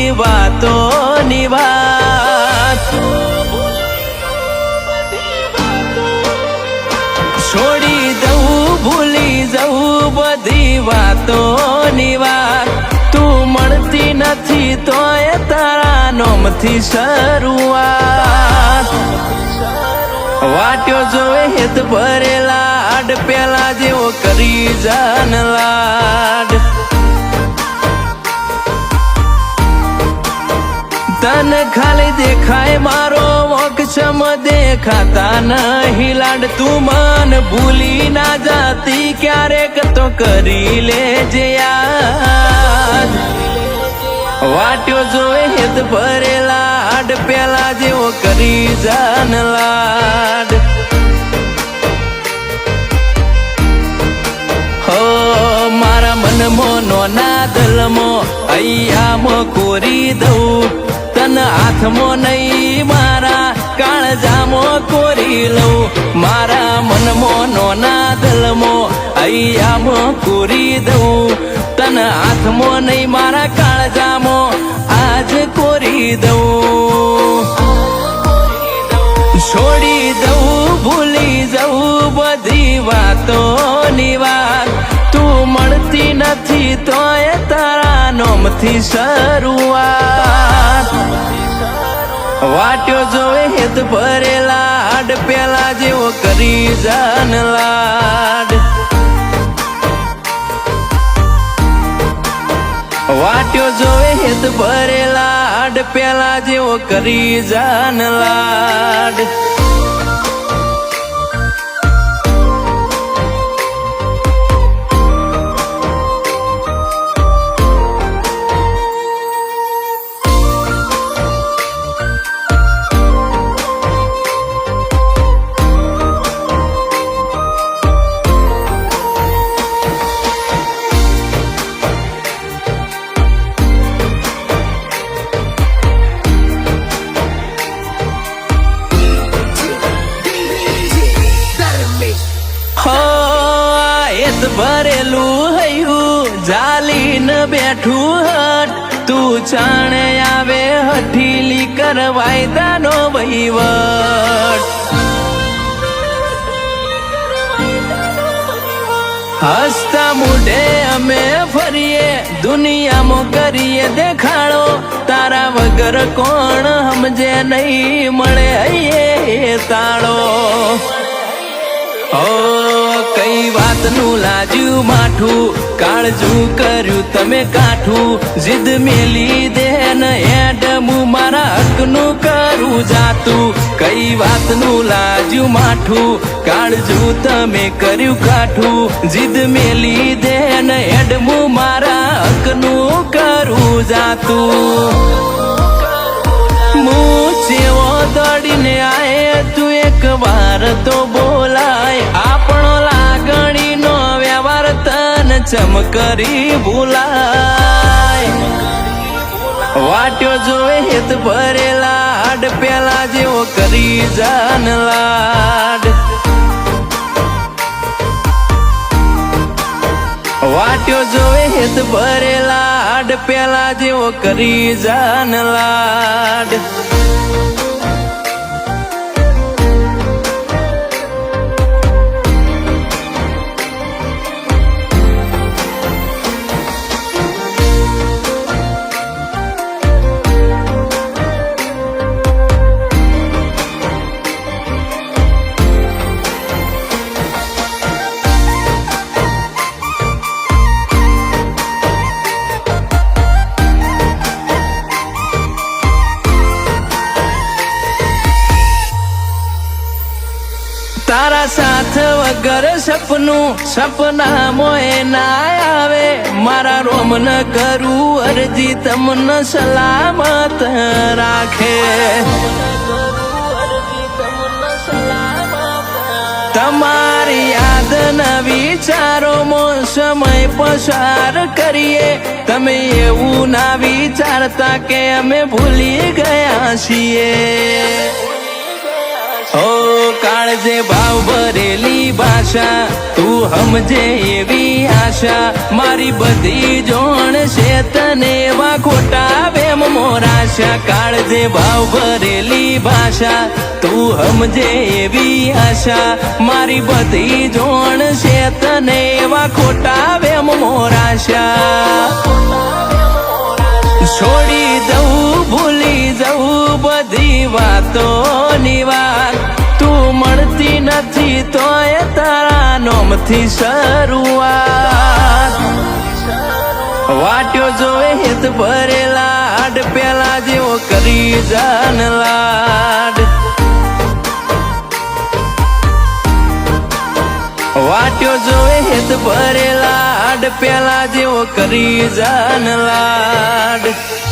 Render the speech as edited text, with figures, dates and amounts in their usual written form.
બધી વાતોની વાત છોડી દઉં ભૂલી જવું બધી વાતોની વાત તું મળતી નથી તોય તારા નોમથી શરૂઆત વાટ્યો જોવે હેત ભરેલા આડ પેલા જેવો કરી જાન લાડ તને ખાલી દેખાય મારો મોક્ષમ દેખાતા નહીં લાડ તું મન ભૂલી ના જાતી ક્યારેક તો કરી લેજે યાદ વાટ્યો જોવે હેત ભરેલા આડ પેલા જેવો કરી જાન લાડ હો મારા મનમાં નોના દલમાં અહીંયામાં કોરી દઉં તન હાથમાં નહીં મારા કાળજામાં કોરી લઉં મારા મનમાં નોના દલમાં અહીંયામાં કોરી દઉં તન હાથમાં નહીં મારા કાળજામાં આજ કોરી દઉં છોડી દઉં ભૂલી જવું બધી વાતોની વાત તું મળતી નથી તોય તારા નોમથી શરૂઆત વાટ્યો જોવે હેત ભરેલા આડ પેલા જેવો કરી જાન લાડ વાટ્યો જોવે હેત ભરેલા આડ પેલા જેવો કરી જાન લાડ ભરેલું હૈયું જાલીને બેઠું હટ તું જાણે આવે હઠીલી કર વાયદાનો વહીવટ હસતા મૂઢે અમે ફરીએ દુનિયામાં કરીએ દેખાડો તારા વગર કોણ સમજે નહીં મળે હૈયે તાળો ઓ કઈ વાતનું લાજ્યું માઠું કાળજું કર્યું તમે કાઠું જીદ મેલી દે ને એડમું મારા હકનું કરું જાતું કઈ વાતનું લાજ્યું માઠું કાળજું તમે કર્યું કાઠું જીદ મેલી દે ને એડમું મારા હકનું કરું જાતું મૂછેવો દોડીને આયે તું એક વાર તો બોલાય આપણો લાગણીનો વ્યવહાર તન ચમકરી ભૂલાય વાટ્યો જોવે હેત ભરેલા આડ પેલા જેવો કરી જાન લાડ વાટ્યો જોવે હેત ભરેલા આડ પેલા જેવો કરી જાન લાડ તારા સાથ વગર સપનું સપના મોએ ના આવે મારા રોમ ન કરું અરજી તમને સલામત રાખે તમારી યાદ ના વિચારોમાં સમય પસાર કરીએ તમે એવું ના વિચારતા કે અમે ભૂલી ગયા છીએ ઓ કાળ કાળજે ભાવ ભરેલી ભાષા તું સમજે એવી આશા મારી બધી જોણ છે તને એવા ખોટા વેમ મોરાશા કાળજે ભાવ ભરેલી ભાષા તું સમજે એવી આશા મારી બધી જોણ છે તને એવા ખોટા વેમ મોરાશા છોડી દઉં ભૂલી જવું બધી વાતોની વાત તું મળતી નથી તોય તારા નોમથી શરૂઆત વાટ્યો જોવે હેત ભરેલા હાડ પેલા જેવો કરી જાન લાડ વાટ્યો જોવે હેત ભરેલા હાડ પેલા જેવો કરી જાન લાડ